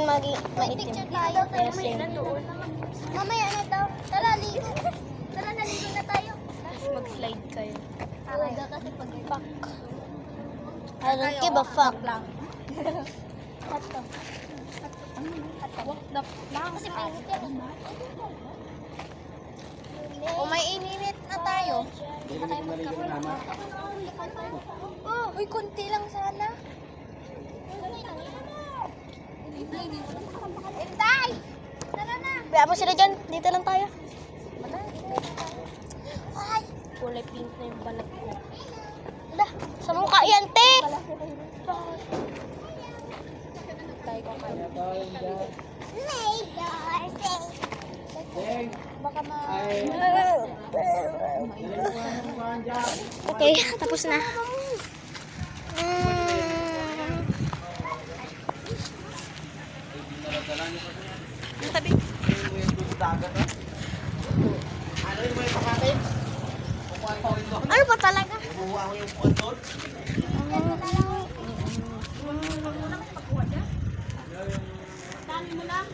yun maitim. Picture tayo. Yes, yun. Mamaya na daw. Tara, ligo. Tara, naligo na tayo. Tapos mag-slide kayo. Talaga kasi pag Fuck. I don't give a fuck. Hato. What the fuck? Kasi mainit yan. O may ininit na tayo. Oh, uy, konti lang sana. Intay! Tara na. Kaya mo sila dyan. Dito lang tayo. Ay! Kulay pink na yung balat ko. Ala, sa mukha yan, te! Tayo ko kayo. Baka ma... Okay, tapos na. Ang tabi. Ano ba talaga? Dami mo lang.